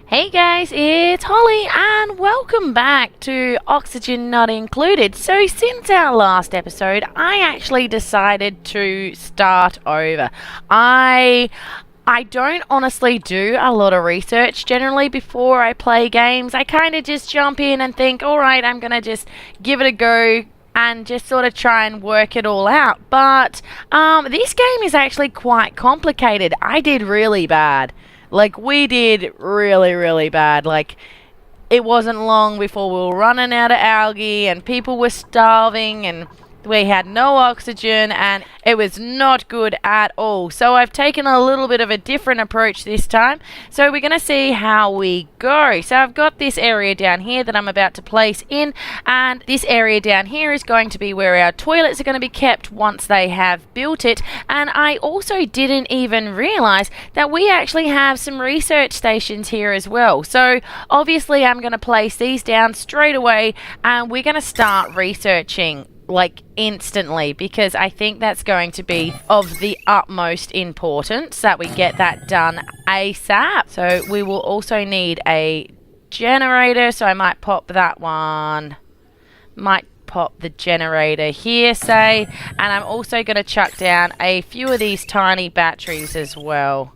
Hey guys, it's Holly and welcome back to Oxygen Not Included. So since our last episode, I actually decided to start over. I don't honestly do a lot of research generally before I play games. I kind of just jump in and think, alright, I'm going to just give it a go and just sort of try and work it all out. But this game is actually quite complicated. I did really bad. We did really, really bad. It wasn't long before we were running out of algae and people were starving and we had no oxygen and it was not good at all. So I've taken a little bit of a different approach this time. So we're going to see how we go. So I've got this area down here that I'm about to place in, and this area down here is going to be where our toilets are going to be kept once they have built it. And I also didn't even realize that we actually have some research stations here as well. So obviously I'm going to place these down straight away and we're going to start researching instantly, because I think that's going to be of the utmost importance that we get that done ASAP. So we will also need a generator, so I might pop that one. Might pop the generator here, say, and I'm also going to chuck down a few of these tiny batteries as well.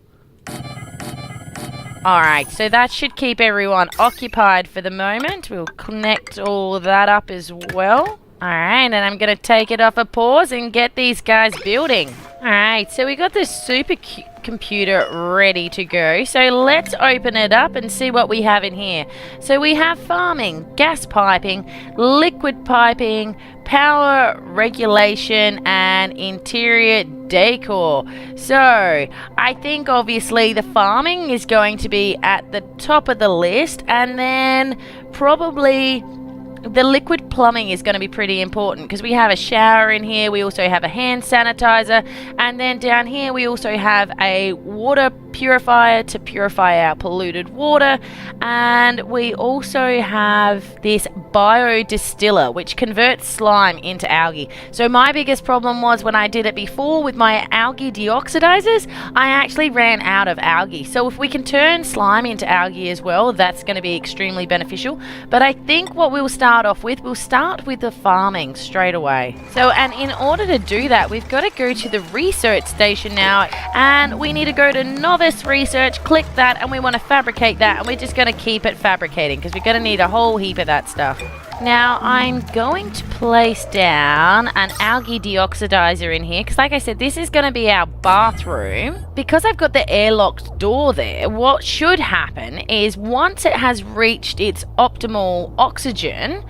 Alright, so that should keep everyone occupied for the moment. We'll connect all that up as well. Alright, and I'm going to take it off a pause and get these guys building. Alright, so we got this supercomputer ready to go. So let's open it up and see what we have in here. So we have farming, gas piping, liquid piping, power regulation, and interior decor. So I think obviously the farming is going to be at the top of the list, and then probably the liquid plumbing is going to be pretty important because we have a shower in here, we also have a hand sanitizer, and then down here we also have a water purifier to purify our polluted water, and we also have this biodistiller which converts slime into algae. So my biggest problem was when I did it before with my algae deoxidizers, I actually ran out of algae. So if we can turn slime into algae as well, that's going to be extremely beneficial. But I think what we'll start off with, we'll start with the farming straight away. So, and in order to do that, we've got to go to the research station now, and we need to go to novice research, click that, and we want to fabricate that, and we're just going to keep it fabricating because we're going to need a whole heap of that stuff. Now I'm going to place down an algae deoxidizer in here because, like I said, this is going to be our bathroom. Because I've got the airlocked door there, what should happen is once it has reached its optimal oxygen,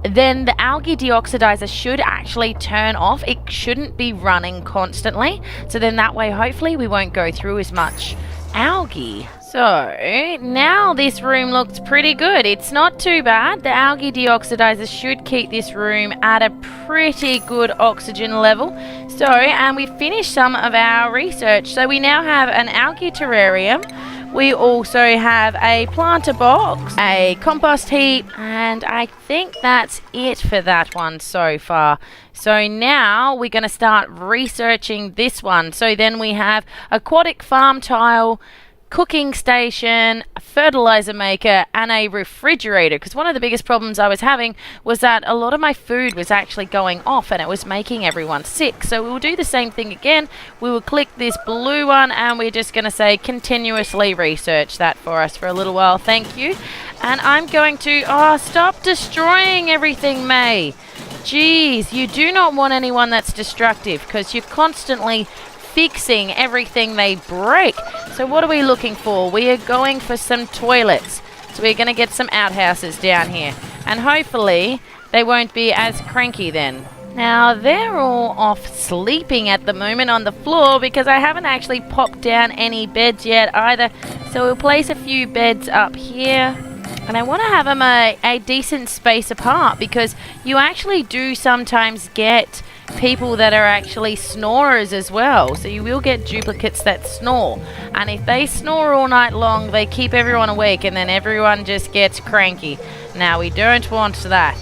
then the algae deoxidizer should actually turn off. It shouldn't be running constantly. So then that way, hopefully, we won't go through as much algae. So now this room looks pretty good. It's not too bad. The algae deoxidizer should keep this room at a pretty good oxygen level. So, and we finished some of our research. So we now have an algae terrarium. We also have a planter box, a compost heap, and I think that's it for that one so far. So now we're going to start researching this one. So then we have aquatic farm tile, cooking station, a fertilizer maker, and a refrigerator, because one of the biggest problems I was having was that a lot of my food was actually going off and it was making everyone sick. So we will do the same thing again. We will click this blue one and we're just going to say continuously research that for us for a little while, thank you. And I'm going to stop destroying everything, May. Jeez, you do not want anyone that's destructive because you're constantly fixing everything they break. So what are we looking for? We are going for some toilets. So we're going to get some outhouses down here. And hopefully they won't be as cranky then. Now they're all off sleeping at the moment on the floor because I haven't actually popped down any beds yet either. So we'll place a few beds up here. And I want to have them a decent space apart because you actually do sometimes get people that are actually snorers as well. So you will get duplicates that snore. And if they snore all night long, they keep everyone awake and then everyone just gets cranky. Now we don't want that.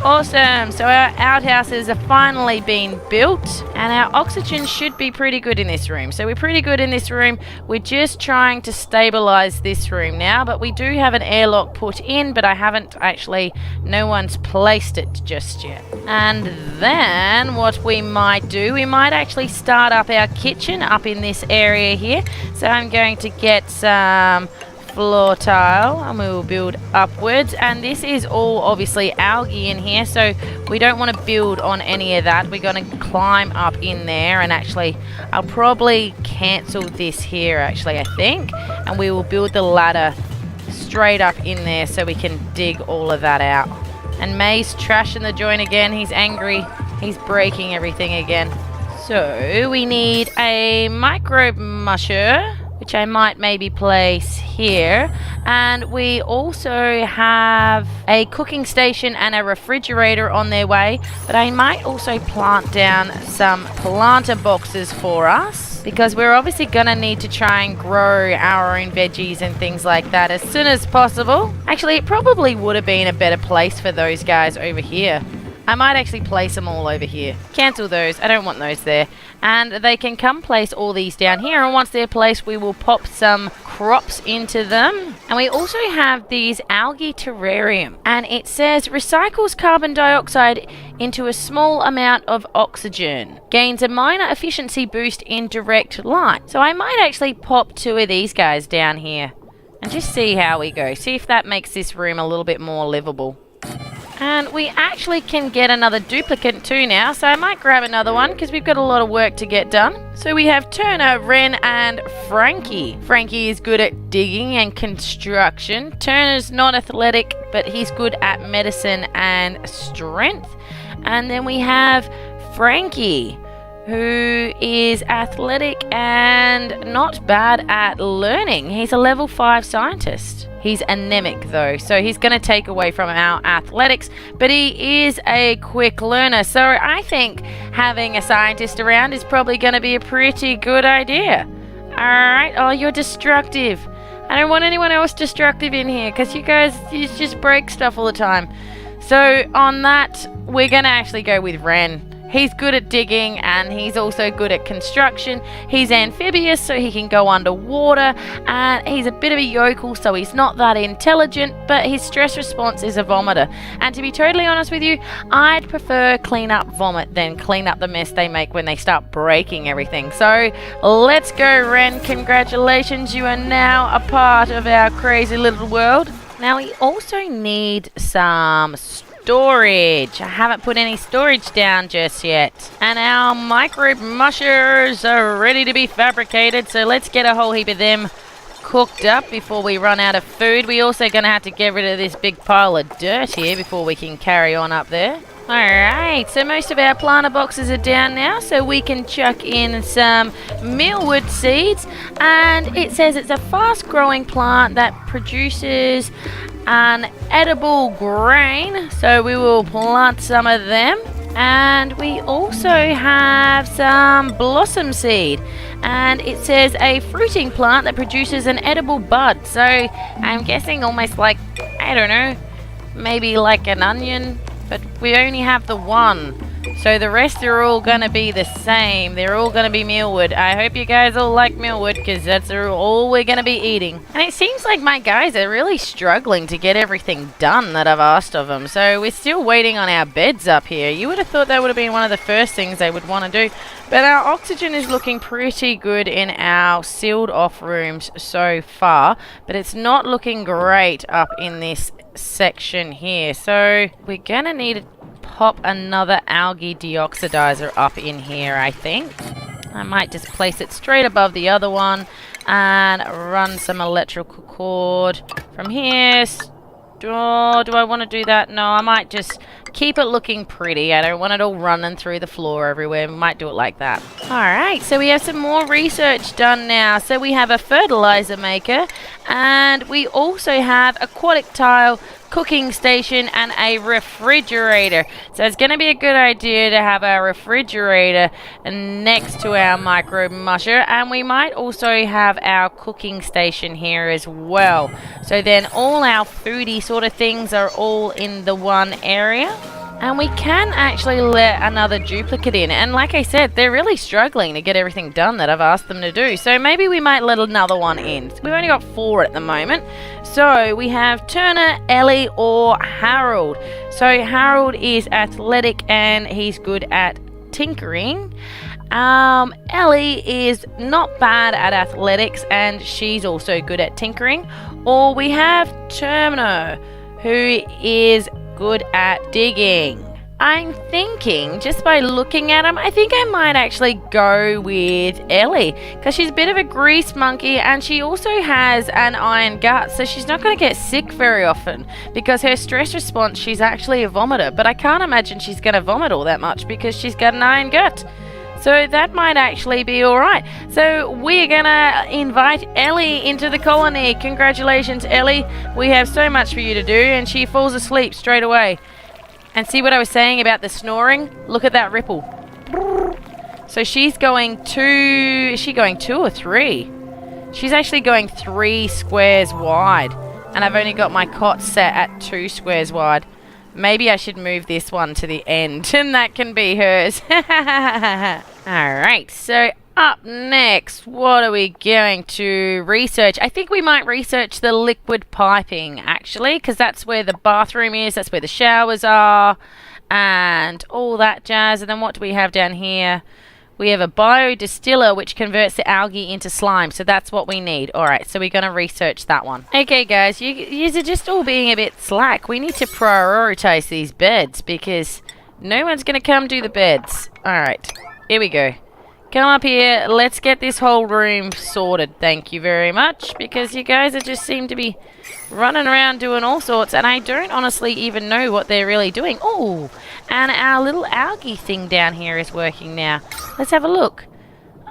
Awesome, so our outhouses are finally being built and our oxygen should be pretty good in this room. So we're pretty good in this room. We're just trying to stabilize this room now, but we do have an airlock put in, but I haven't actually, no one's placed it just yet. And then what we might do, we might actually start up our kitchen up in this area here. So I'm going to get some floor tile and we will build upwards, and this is all obviously algae in here, so we don't want to build on any of that. We're going to climb up in there, and actually I'll probably cancel this here actually, I think, and we will build the ladder straight up in there so we can dig all of that out. And May's trashing the joint again. He's angry, he's breaking everything again. So we need a microbe musher, which I might maybe place here, and we also have a cooking station and a refrigerator on their way, but I might also plant down some planter boxes for us, because we're obviously going to need to try and grow our own veggies and things like that as soon as possible. Actually, it probably would have been a better place for those guys over here. I might actually place them all over here. Cancel those. I don't want those there. And they can come place all these down here. And once they're placed, we will pop some crops into them. And we also have these algae terrarium. And it says recycles carbon dioxide into a small amount of oxygen. Gains a minor efficiency boost in direct light. So I might actually pop 2 of these guys down here. And just see how we go. See if that makes this room a little bit more livable. And we actually can get another duplicate too now, so I might grab another one because we've got a lot of work to get done. So we have Turner, Ren, and Frankie. Frankie is good at digging and construction. Turner's not athletic, but he's good at medicine and strength. And then we have Frankie, who is athletic and not bad at learning. He's a level 5 scientist. He's anemic though, so he's going to take away from our athletics, but he is a quick learner. So I think having a scientist around is probably going to be a pretty good idea. Alright, oh, you're destructive. I don't want anyone else destructive in here because you guys just break stuff all the time. So on that, we're going to actually go with Ren. He's good at digging and he's also good at construction. He's amphibious, so he can go underwater, and he's a bit of a yokel, so he's not that intelligent, but his stress response is a vomiter. And to be totally honest with you, I'd prefer clean up vomit than clean up the mess they make when they start breaking everything. So let's go, Ren. Congratulations, you are now a part of our crazy little world. Now we also need some storage. I haven't put any storage down just yet. And our microbe mushers are ready to be fabricated, so let's get a whole heap of them cooked up before we run out of food. We're also going to have to get rid of this big pile of dirt here before we can carry on up there. Alright, so most of our planter boxes are down now, so we can chuck in some mealwood seeds, and it says it's a fast growing plant that produces an edible grain, so we will plant some of them. And we also have some blossom seed, and it says a fruiting plant that produces an edible bud, so I'm guessing almost like, I don't know, maybe like an onion, but we only have the one, so the rest are all gonna be the same. They're all gonna be mealwood. I hope you guys all like mealwood, because that's all we're gonna be eating. And it seems like my guys are really struggling to get everything done that I've asked of them, so we're still waiting on our beds up here. You would have thought that would have been one of the first things they would want to do, but our oxygen is looking pretty good in our sealed off rooms so far, but it's not looking great up in this section here, so we're gonna need to pop another algae deoxidizer up in here. I think I might just place it straight above the other one and run some electrical cord from here. Oh, do I want to do that? No, I might just keep it looking pretty. I don't want it all running through the floor everywhere. We might do it like that. Alright, so we have some more research done now. So we have a fertilizer maker, and we also have aquatic tile, cooking station, and a refrigerator. So it's going to be a good idea to have our refrigerator next to our microbe musher, and we might also have our cooking station here as well. So then all our foodie sort of things are all in the one area. And we can actually let another duplicate in. And like I said, they're really struggling to get everything done that I've asked them to do. So maybe we might let another one in. We've only got 4 at the moment. So we have Turner, Ellie, or Harold. So Harold is athletic and he's good at tinkering. Ellie is not bad at athletics and she's also good at tinkering. Or we have Turner, who is good at digging. I'm thinking, just by looking at him, I think I might actually go with Ellie, because she's a bit of a grease monkey and she also has an iron gut, so she's not going to get sick very often, because her stress response, she's actually a vomiter, but I can't imagine she's going to vomit all that much because she's got an iron gut. So that might actually be alright. So we're gonna invite Ellie into the colony. Congratulations, Ellie. We have so much for you to do. And she falls asleep straight away. And see what I was saying about the snoring? Look at that ripple. So she's going 2... Is she going 2 or 3? She's actually going 3 squares wide. And I've only got my cot set at 2 squares wide. Maybe I should move this one to the end, and that can be hers. Alright, so up next, what are we going to research? I think we might research the liquid piping, actually, because that's where the bathroom is, that's where the showers are, and all that jazz. And then what do we have down here? We have a biodistiller, which converts the algae into slime. So that's what we need. Alright, so we're going to research that one. Okay, guys, you are just all being a bit slack. We need to prioritize these beds, because no one's going to come do the beds. Alright, here we go. Come up here. Let's get this whole room sorted. Thank you very much, because you guys just seem to be running around doing all sorts, and I don't honestly even know what they're really doing. Oh, and our little algae thing down here is working now. Let's have a look.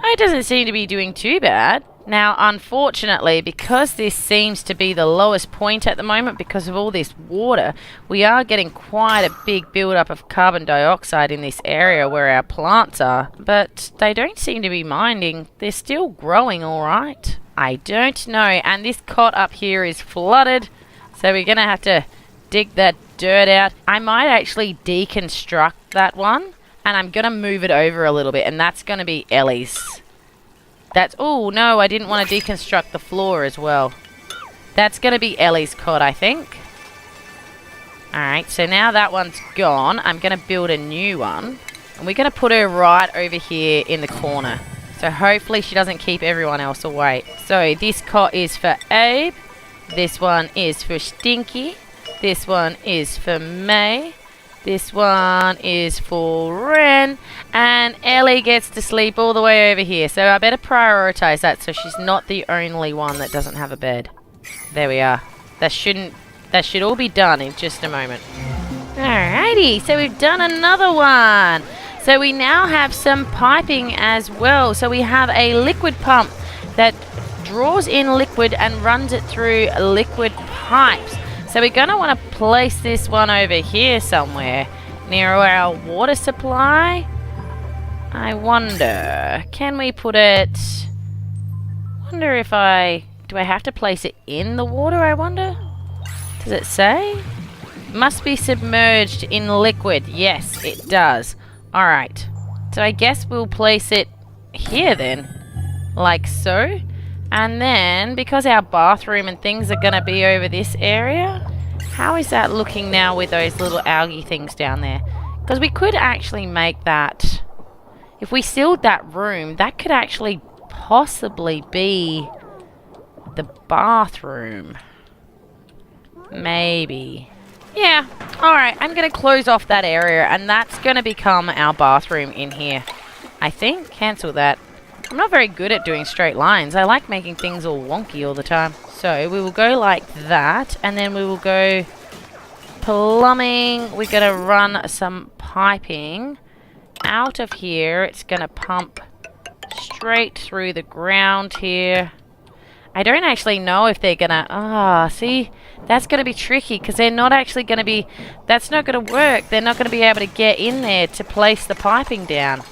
It doesn't seem to be doing too bad. Now, unfortunately, because this seems to be the lowest point at the moment because of all this water, we are getting quite a big build-up of carbon dioxide in this area where our plants are. But they don't seem to be minding. They're still growing all right. I don't know. And this cot up here is flooded, so we're going to have to dig that dirt out. I might actually deconstruct that one, and I'm going to move it over a little bit, and that's going to be Ellie's. Oh no, I didn't want to deconstruct the floor as well. That's going to be Ellie's cot, I think. Alright, so now that one's gone, I'm going to build a new one, and we're going to put her right over here in the corner. So hopefully she doesn't keep everyone else away. So this cot is for Abe. This one is for Stinky. This one is for May. This one is for Ren. And Ellie gets to sleep all the way over here. So I better prioritize that so she's not the only one that doesn't have a bed. There we are. That should all be done in just a moment. Alrighty, so we've done another one. So we now have some piping as well. So we have a liquid pump that draws in liquid and runs it through liquid pipes. So we're going to want to place this one over here somewhere near our water supply. I wonder, can we put it... wonder if do I have to place it in the water, I wonder? Does it say? Must be submerged in liquid. Yes, it does. Alright, so I guess we'll place it here then, like so. And then, because our bathroom and things are going to be over this area, how is that looking now with those little algae things down there? Because we could actually make that, if we sealed that room, that could actually possibly be the bathroom. Maybe. Yeah, alright, I'm going to close off that area, and that's going to become our bathroom in here. I think. Cancel that. I'm not very good at doing straight lines. I like making things all wonky all the time. So we will go like that, and then we will go plumbing. We're going to run some piping out of here. It's going to pump straight through the ground here. I don't actually know if they're going to... see? That's going to be tricky because they're not actually going to be... That's not going to work. They're not going to be able to get in there to place the piping down.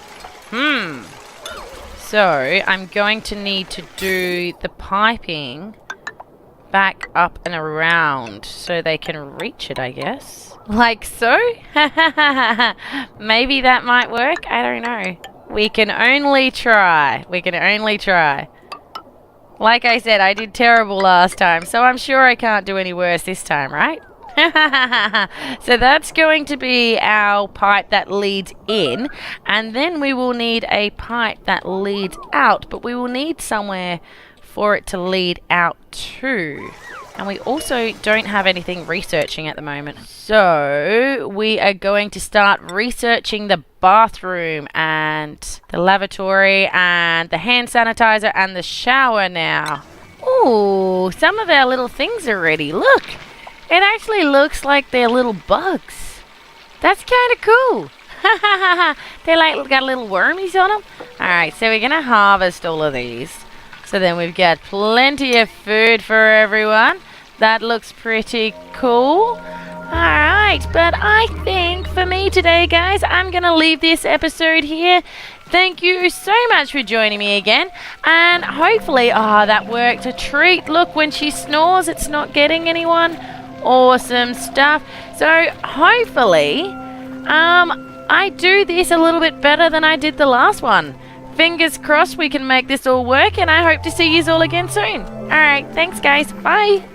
So, I'm going to need to do the piping back up and around so they can reach it, I guess. Like so? Maybe that might work? I don't know. We can only try. We can only try. Like I said, I did terrible last time, so I'm sure I can't do any worse this time, right? So that's going to be our pipe that leads in, and then we will need a pipe that leads out, but we will need somewhere for it to lead out to. And we also don't have anything researching at the moment. So we are going to start researching the bathroom and the lavatory and the hand sanitizer and the shower now. Ooh, some of our little things are ready. Look, it actually looks like they're little bugs. That's kind of cool. They're like got little wormies on them. Alright, so we're going to harvest all of these. So then we've got plenty of food for everyone. That looks pretty cool. Alright, but I think for me today, guys, I'm going to leave this episode here. Thank you so much for joining me again. And hopefully, that worked a treat. Look, when she snores, it's not getting anyone. Awesome stuff. So hopefully, I do this a little bit better than I did the last one. Fingers crossed we can make this all work, and I hope to see you all again soon. Alright, thanks guys. Bye.